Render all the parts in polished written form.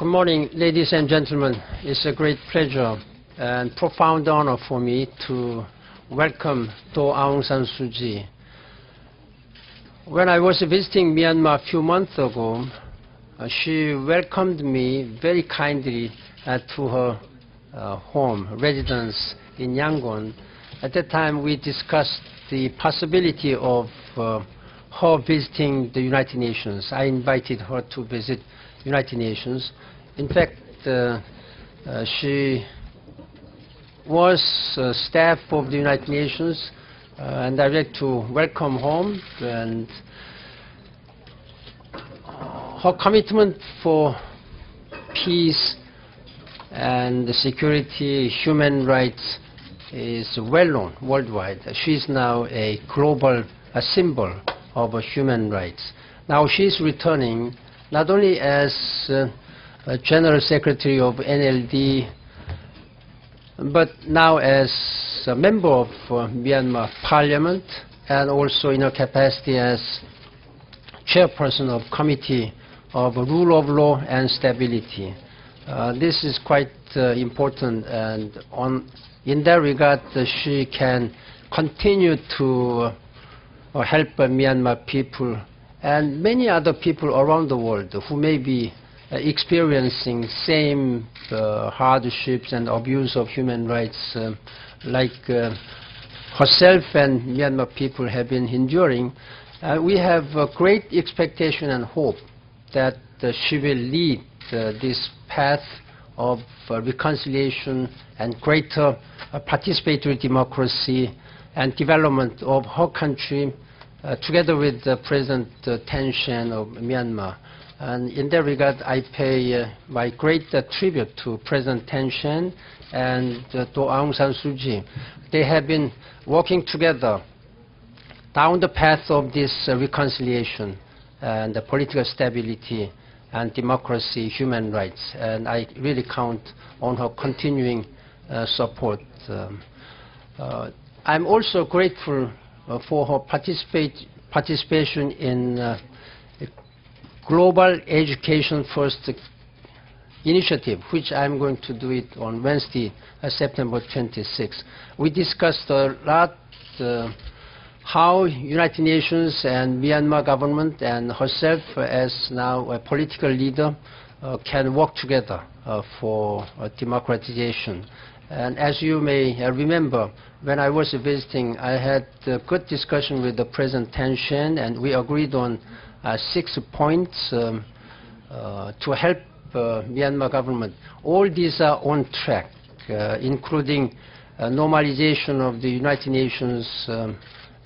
Good morning, ladies and gentlemen. It's a great pleasure and profound honor for me to welcome Aung San Suu Kyi. When I was visiting Myanmar a few months ago, she welcomed me very kindly to her home, residence in Yangon. At that time, we discussed the possibility of her visiting the United Nations. I invited her to visit United Nations. In fact, she was staff of the United Nations, and I would like to welcome home. And her commitment for peace and security, human rights is well known worldwide. She is now a global symbol of human rights. Now she is returning not only as General Secretary of NLD, but now as a member of Myanmar Parliament, and also in her capacity as chairperson of Committee of Rule of Law and Stability. This is quite important, and in that regard, she can continue to help Myanmar people and many other people around the world who may be experiencing same hardships and abuse of human rights like herself and Myanmar people have been enduring. We have a great expectation and hope that she will lead this path of reconciliation and greater participatory democracy and development of her country together with President Thein Sein of Myanmar. And in that regard, I pay my great tribute to President Thein Sein and to Aung San Suu Kyi. They have been working together down the path of this reconciliation and political stability and democracy, human rights. And I really count on her continuing support. I'm also grateful for her participation in Global Education First initiative, which I'm going to do it on Wednesday, September 26. We discussed a lot how United Nations and Myanmar government and herself as now a political leader can work together for democratization. And as you may remember, when I was visiting, I had a good discussion with the President Thein Sein, and we agreed on 6 points to help Myanmar government. All these are on track, including normalization of the United Nations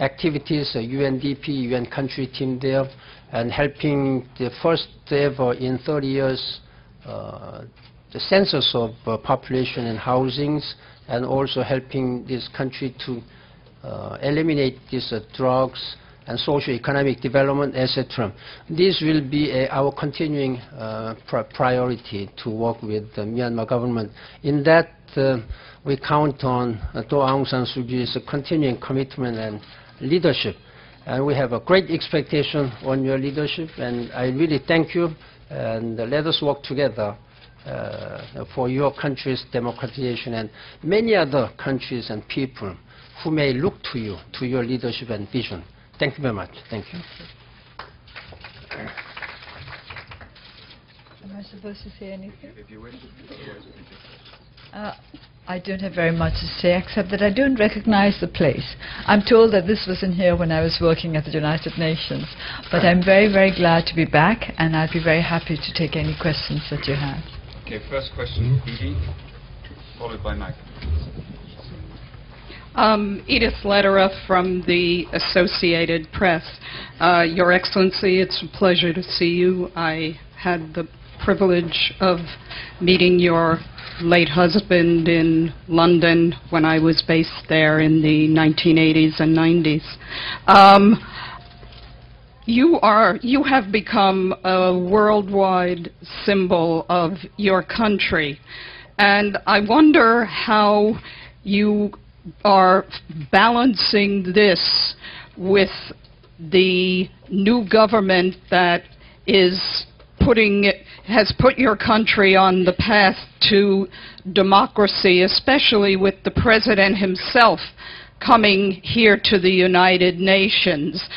activities, UNDP, UN country team there, and helping the first ever in 30 years the census of population and housings, and also helping this country to eliminate these drugs and socio-economic development, etc. This will be our continuing priority to work with the Myanmar government. In that, we count on Aung San Suu Kyi's continuing commitment and leadership. And we have a great expectation on your leadership, and I really thank you, and let us work together for your country's democratization and many other countries and people who may look to you, to your leadership and vision. Thank you very much. Thank you. Am I supposed to say anything? I don't have very much to say, except that I don't recognize the place. I'm told that this wasn't here when I was working at the United Nations, but I'm very, very glad to be back, and I'd be very happy to take any questions that you have. Okay, first question, Edie, followed by Mag. Edith Lederer from the Associated Press. Your Excellency, it's a pleasure to see you. I had the privilege of meeting your late husband in London when I was based there in the 1980s and 90s. You have become a worldwide symbol of your country, and I wonder how you are balancing this with the new government that is has put your country on the path to democracy, especially with the President himself coming here to the United Nations.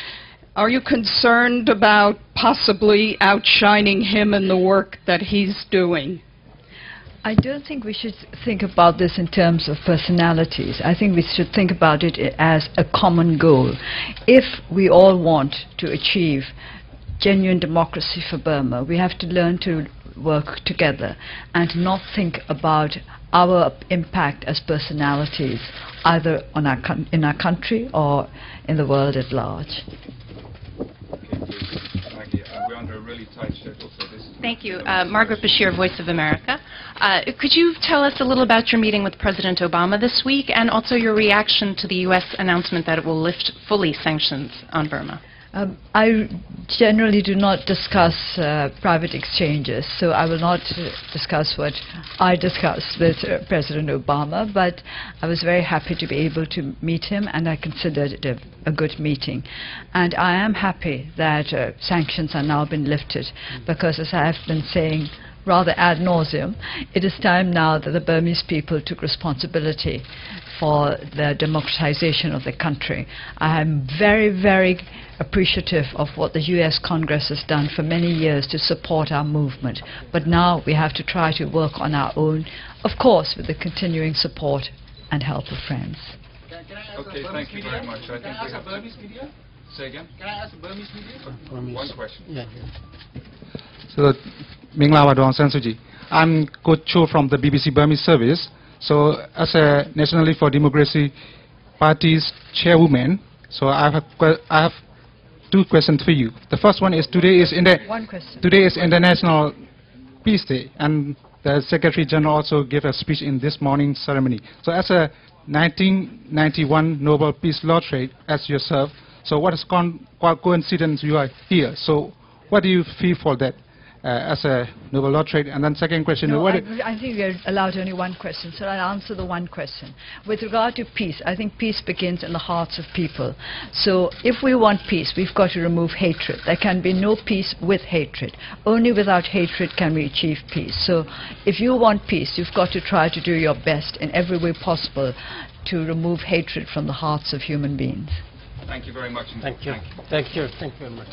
Are you concerned about possibly outshining him in the work that he's doing? I don't think we should think about this in terms of personalities. I think we should think about it as a common goal. If we all want to achieve genuine democracy for Burma, we have to learn to work together and not think about our impact as personalities, either on in our country or in the world at large. Maggie, we're under a really tight schedule, so this is... Thank you. Margaret Bashir, Voice of America. Could you tell us a little about your meeting with President Obama this week, and also your reaction to the U.S. announcement that it will lift fully sanctions on Burma? I generally do not discuss private exchanges, so I will not discuss what I discussed with President Obama, but I was very happy to be able to meet him, and I considered it a good meeting. And I am happy that sanctions are now been lifted, because as I have been saying rather ad nauseum, it is time now that the Burmese people took responsibility for the democratization of the country. I am very, very appreciative of what the U.S. Congress has done for many years to support our movement. But now we have to try to work on our own, of course, with the continuing support and help of friends. Okay, thank you very much. I think we have to... Say again? Can I ask a Burmese media? One question. Yeah. So, Minglawa Dawn San Suu Kyi. I'm Coach Cho from the BBC Burmese service. So, as a Nationally for Democracy Party's chairwoman, so I have two questions for you. The first one is today is International Peace Day, and the Secretary General also gave a speech in this morning's ceremony. So, as a 1991 Nobel Peace Laureate as yourself, so what is coincidence you are here? So, what do you feel for that? As a Nobel laureate? And then second question... No, I think we are allowed only one question, so I'll answer the one question. With regard to peace, I think peace begins in the hearts of people. So if we want peace, we've got to remove hatred. There can be no peace with hatred. Only without hatred can we achieve peace. So if you want peace, you've got to try to do your best in every way possible to remove hatred from the hearts of human beings. Thank you very much. Thank you. Thank you. Thank you very much.